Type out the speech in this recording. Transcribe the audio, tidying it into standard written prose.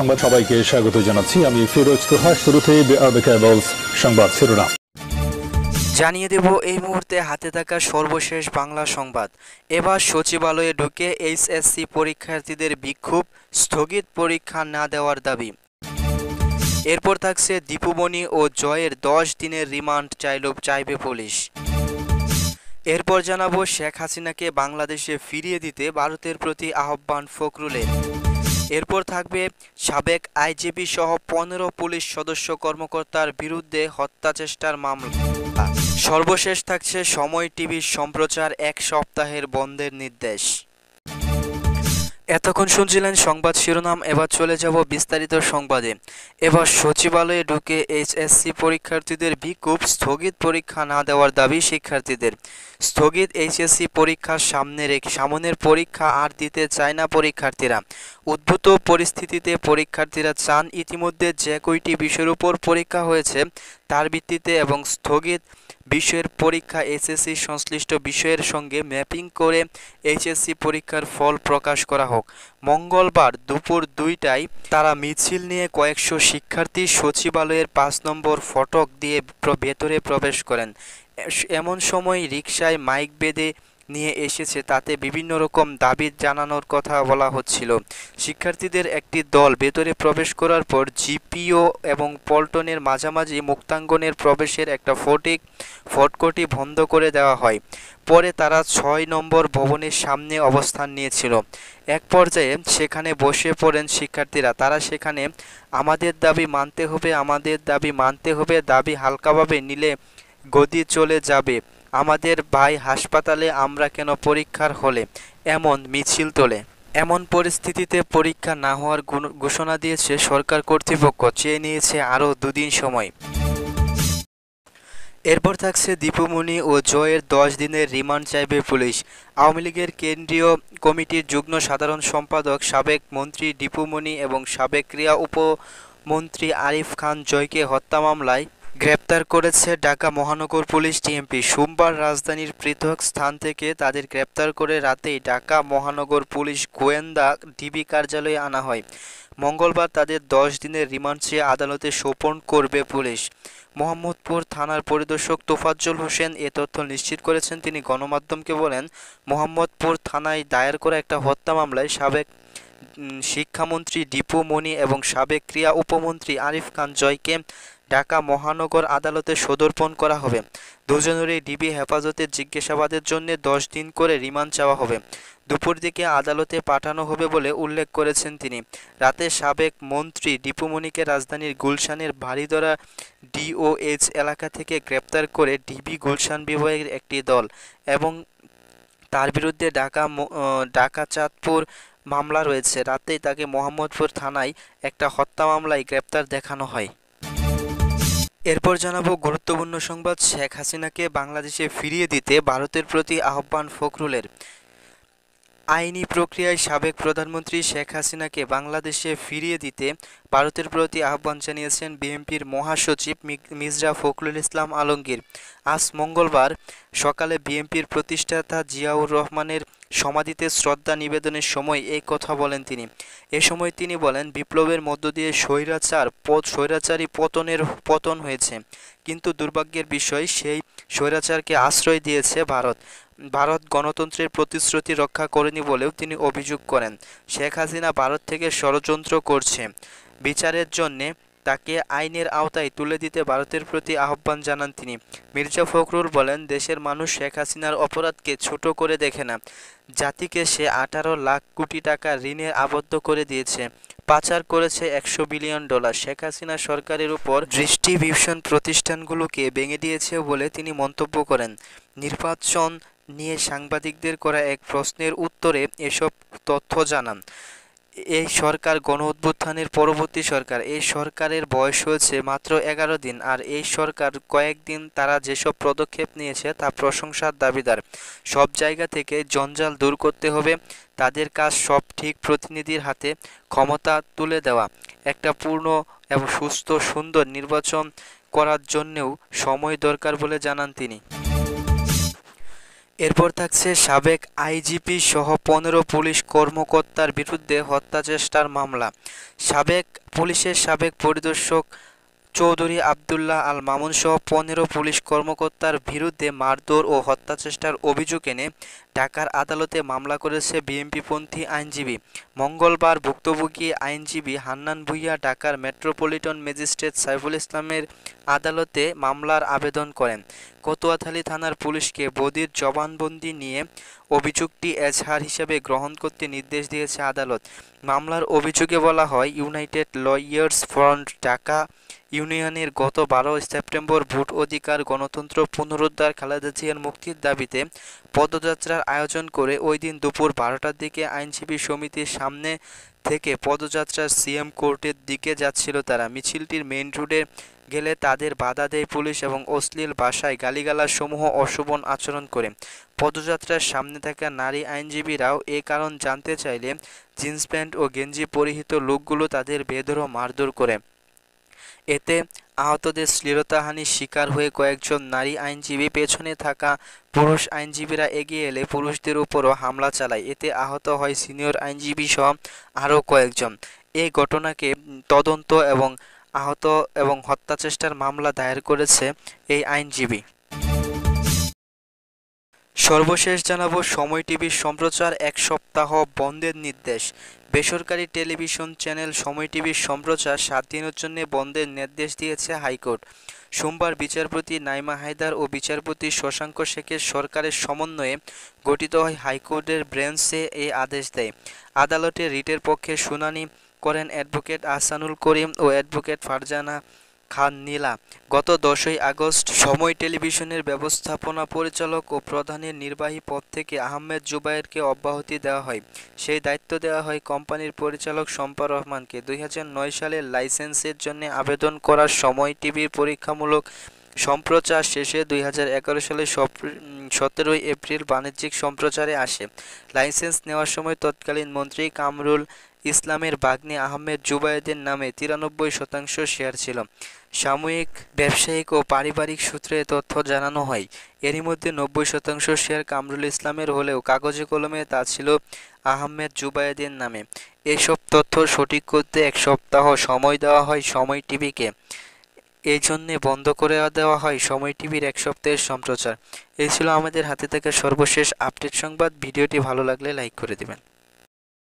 সংবাদ সবাইকে স্বাগত জানাচ্ছি। আমি ফিরোজ তোহা। শুরুতে সংবাদ শিরোনাম জানিয়ে দেব এই মুহূর্তে হাতে থাকা সর্বশেষ বাংলা সংবাদ। এবার সচিবালয়ে ঢুকে এইচএসসি পরীক্ষার্থীদের বিক্ষোভ, স্থগিত পরীক্ষা না দেওয়ার দাবি। এরপর থাকছে দীপুমণি ও জয়ের 10 দিনের রিমান্ড চাইবে পুলিশ। এরপর জানাবো শেখ হাসিনাকে বাংলাদেশে ফিরিয়ে দিতে ভারতের প্রতি আহ্বান ফখরুলের। এরপর থাকবে সাবেক আইজিপি সহ 15 পুলিশ সদস্য কর্মকর্তার বিরুদ্ধে হত্যা চেষ্টার মামলা। সর্বশেষ থাকছে সময় টিভির সম্প্রচার 1 সপ্তাহের বন্ধের নির্দেশ। এতক্ষণ শুনছিলেন সংবাদ শিরোনাম, এবার চলে যাব বিস্তারিত সংবাদে। এবার সচিবালয়ে ঢুকে এইচএসসি পরীক্ষার্থীদের বিক্ষোভ, স্থগিত পরীক্ষা না দেওয়ার দাবি শিক্ষার্থীদের। স্থগিত এইচএসসি পরীক্ষার সামনের পরীক্ষা আর দিতে চায় না পরীক্ষার্থীরা। উদ্ভূত পরিস্থিতিতে পরীক্ষার্থীরা চান ইতিমধ্যে যে কয়টি বিষয়ের উপর পরীক্ষা হয়েছে তার ভিত্তিতে এবং স্থগিত বিষয়ের পরীক্ষা এইচএসসি সংশ্লিষ্ট বিষয়ের সঙ্গে ম্যাপিং করে এইচএসসি পরীক্ষার ফল প্রকাশ করা হোক। মঙ্গলবার দুপুর 2টায় তারা মিছিল নিয়ে কয়েকশো শিক্ষার্থী সচিবালয়ের 5 নম্বর ফটক দিয়ে ভেতরে প্রবেশ করেন। এমন সময় রিকশায় মাইক বেঁধে নিয়ে এসেছে, তাতে বিভিন্ন রকম দাবি জানানোর কথা বলা হচ্ছিল। শিক্ষার্থীদের একটি দল ভেতরে প্রবেশ করার পর জিপিও এবং পল্টনের মাঝামাঝি মুক্তাঙ্গনের প্রবেশের একটা ফটকটি বন্ধ করে দেওয়া হয়। পরে তারা 6 নম্বর ভবনের সামনে অবস্থান নিয়েছিল। এক পর্যায়ে সেখানে বসে পড়েন শিক্ষার্থীরা। তারা সেখানে আমাদের দাবি মানতে হবে, আমাদের দাবি মানতে হবে, দাবি হালকাভাবে নিলে গদি চলে যাবে, আমাদের ভাই হাসপাতালে, আমরা কেন পরীক্ষার হলে, এমন মিছিল তোলে। এমন পরিস্থিতিতে পরীক্ষা না হওয়ার ঘোষণা দিয়েছে সরকার কর্তৃপক্ষ, চেয়ে নিয়েছে আরও 2 দিন সময়। এরপর থাকছে দীপুমণি ও জয়ের 10 দিনের রিমান্ড চাইবে পুলিশ। আওয়ামী লীগের কেন্দ্রীয় কমিটির যুগ্ম সাধারণ সম্পাদক সাবেক মন্ত্রী দীপুমণি এবং সাবেক ক্রীড়া উপমন্ত্রী আরিফ খান জয়কে হত্যা মামলায় গ্রেপ্তার করেছে ঢাকা মহানগর পুলিশ ডিএমপি। সোমবার রাজধানীর পৃথক স্থান থেকে তাদের গ্রেপ্তার করে রাতেই ঢাকা মহানগর পুলিশ গোয়েন্দা ডিবি কার্যালয়ে আনা হয়। মঙ্গলবার তাদের 10 দিনের রিমান্ড চেয়ে আদালতে সোপর্দ করবে পুলিশ। মোহাম্মদপুর থানার পরিদর্শক তোফাজ্জল হোসেন এ তথ্য নিশ্চিত করেছেন। তিনি গণমাধ্যমকে বলেন, মোহাম্মদপুর থানায় দায়ের করা একটা হত্যা মামলায় সাবেক শিক্ষামন্ত্রী দীপুমণি এবং সাবেক ক্রীড়া উপমন্ত্রী আরিফ খান জয়কে ঢাকা মহানগর আদালতে সোপর্দ করা হবে। দুজনেরই ডিবি হেফাজতে জিজ্ঞাসাবাদের জন্য 10 দিন করে রিমান্ড চাওয়া হবে। দুপুর দিকে আদালতে পাঠানো হবে বলে উল্লেখ করেছেন তিনি। রাতে সাবেক মন্ত্রী দীপুমণিকে রাজধানীর গুলশানের বাড়িধরা ডিওএইচ এলাকা থেকে গ্রেপ্তার করে ডিবি গুলশান বিভাগের একটি দল এবং তার বিরুদ্ধে ঢাকা চাঁদপুর মামলা রয়েছে। রাতেই তাকে মোহাম্মদপুর থানায় একটা হত্যা মামলায় গ্রেপ্তার দেখানো হয়। এরপর জানাবো গুরুত্বপূর্ণ সংবাদ। শেখ হাসিনাকে বাংলাদেশে ফিরিয়ে দিতে ভারতের প্রতি আহ্বান ফখরুলের। আইনি প্রক্রিয়ায় সাবেক প্রধানমন্ত্রী শেখ হাসিনাকে বাংলাদেশে ফিরিয়ে দিতে ভারতের প্রতি আহ্বান জানিয়েছেন বিএনপির মহাসচিব মির্জা ফখরুল ইসলাম আলমগীর। আজ মঙ্গলবার সকালে বিএনপির প্রতিষ্ঠাতা জিয়াউর রহমানের সমাধিতে শ্রদ্ধা নিবেদনের সময় এই কথা বলেন তিনি। এ সময় তিনি বলেন, বিপ্লবের মধ্য দিয়ে স্বৈরাচারী পতন হয়েছে, কিন্তু দুর্ভাগ্যের বিষয় সেই স্বৈরাচারকে আশ্রয় দিয়েছে ভারত গণতন্ত্রের প্রতিশ্রুতি রক্ষা করেনি বলেও তিনি অভিযোগ করেন। শেখ হাসিনা ভারত থেকে ষড়যন্ত্র করছে, বিচারের জন্যে তাকে আইনের আওতায় তুলে দিতে ভারতের প্রতি আহ্বান জানান তিনি। মির্জা ফখরুল বলেন, দেশের মানুষ শেখ হাসিনার অপরাধকে ছোট করে দেখে না। জাতিকে সে 18 লাখ কোটি টাকা ঋণে আবদ্ধ করে দিয়েছে, পাচার করেছে $100 বিলিয়ন। শেখ হাসিনা সরকারের উপর দৃষ্টিভীষণ প্রতিষ্ঠানগুলোকে ভেঙে দিয়েছে বলে তিনি মন্তব্য করেন। নির্বাচন নিয়ে সাংবাদিকদের করা এক প্রশ্নের উত্তরে এসব তথ্য জানান। এই সরকার গণঅভ্যুত্থানের পরবর্তী সরকার। এই সরকারের বয়স হয়েছে মাত্র 11 দিন, আর এই সরকার কয়েকদিন তারা যেসব পদক্ষেপ নিয়েছে তা প্রশংসার দাবিদার। সব জায়গা থেকে জঞ্জাল দূর করতে হবে, তাদের কাজ সব ঠিক প্রতিনিধির হাতে ক্ষমতা তুলে দেওয়া, একটা পূর্ণ এবং সুস্থ সুন্দর নির্বাচন করার জন্যেও সময় দরকার বলে জানান তিনি। এরপর থাকছে সাবেক আইজিপি সহ 15 পুলিশ কর্মকর্তার বিরুদ্ধে হত্যাচেষ্টার মামলা। পুলিশের সাবেক পরিদর্শক চৌধুরী আবদুল্লাহ আল মামুন সহ 15 পুলিশ কর্মকর্তার বিরুদ্ধে মারধর ও হত্যাচেষ্টার অভিযোগ এনে ঢাকার আদালতে মামলা করেছে বিএনপিপন্থী আইনজীবী। মঙ্গলবার ভুক্তভোগী আইনজীবী হান্নান ভূঁইয়া ঢাকার মেট্রোপলিটন ম্যাজিস্ট্রেট সাইফুল ইসলামের আদালতে মামলার আবেদন করেন। কোতোয়ালী থানার পুলিশকে বদির জবানবন্দি নিয়ে অভিযোগটি এজাহার হিসেবে গ্রহণ করতে নির্দেশ দিয়েছে আদালত। মামলার অভিযোগে বলা হয়, ইউনাইটেড লয়ার্স ফ্রন্ট ঢাকা ইউনিয়নের গত 12 সেপ্টেম্বর ভোট অধিকার গণতন্ত্র পুনরুদ্ধার খালেদা জিয়ার মুক্তির দাবিতে পদযাত্রার আয়োজন করে ওই দিন দুপুর 12টার দিকে আইনজীবী সমিতির সামনে থেকে পদযাত্রার সিএম কোর্টের দিকে যাচ্ছিল তারা। মিছিলটির মেইন রোডে গেলে তাদের বাধা দেয় পুলিশ এবং অশ্লীল ভাষায় গালিগালাজ সমূহ অশোভন আচরণ করে। পদযাত্রার সামনে থাকা নারী আইনজীবীরাও এ কারণ জানতে চাইলে জিন্স প্যান্ট ও গেঞ্জি পরিহিত লোকগুলো তাদের বেধড়ক মারধর করে। এতে আহতদের শ্লীলতাহানির শিকার হয়ে কয়েকজন নারী আইনজীবী পেছনে থাকা পুরুষ আইনজীবীরা এগিয়ে এলে পুরুষদের উপরও হামলা চালায়। এতে আহত হয় সিনিয়র আইনজীবী সহ আরও কয়েকজন। এই ঘটনাকে তদন্ত এবং আহত এবং হত্যাচেষ্টার মামলা দায়ের করেছে এই আইনজীবী। সর্বশেষ জানাবো সময় টিভির সম্প্রচার 1 সপ্তাহ বন্ধের নির্দেশ। বেসরকারি টেলিভিশন চ্যানেল সময় টিভির সম্প্রচার 7 দিনের জন্য বন্ধের নির্দেশ দিয়েছে হাইকোর্ট। সোমবার বিচারপতি নাইমা হায়দার ও বিচারপতি শশাঙ্ক শেখের সরকারের সমন্বয়ে গঠিত হয় হাইকোর্টের বেঞ্চে এই আদেশ দেয়। আদালতে রিটের পক্ষে শুনানি করেন অ্যাডভোকেট আহসানুল করিম ও অ্যাডভোকেট ফারজানা খান নীলা। গত 10ই আগস্ট সময় টেলিভিশনের ব্যবস্থাপনা পরিচালক ও প্রধানের নির্বাহী পদ থেকে আহমেদ জুবায়েরকে অব্যাহতি দেওয়া হয়। সেই দায়িত্ব দেওয়া হয় কোম্পানির পরিচালক শম্পা রহমানকে। 2009 সালে লাইসেন্সের জন্য আবেদন করার সময় টিভির পরীক্ষামূলক সম্প্রচার শেষে 2011 সালে 17 এপ্রিল বাণিজ্যিক সম্প্রচারে আসে। লাইসেন্স নেওয়ার সময় তৎকালীন মন্ত্রী কামরুল ইসলামের ভাগ্নে আহমেদ জুবায়েদের নামে 93% শেয়ার ছিল। সাময়িক ব্যবসায়িক ও পারিবারিক সূত্রে তথ্য জানানো হয়। এরই মধ্যে 90% শেয়ার কামরুল ইসলামের হলেও কাগজে কলমে তা ছিল আহমেদ জুবায়েদের নামে। এসব তথ্য সঠিক করতে 1 সপ্তাহ সময় দেওয়া হয় সময় টিভিকে। এই জন্যে বন্ধ করে দেওয়া হয় সময় টিভির 1 সপ্তাহের সম্প্রচার। এই ছিল আমাদের হাতে থাকা সর্বশেষ আপডেট সংবাদ। ভিডিওটি ভালো লাগলে লাইক করে দিবেন।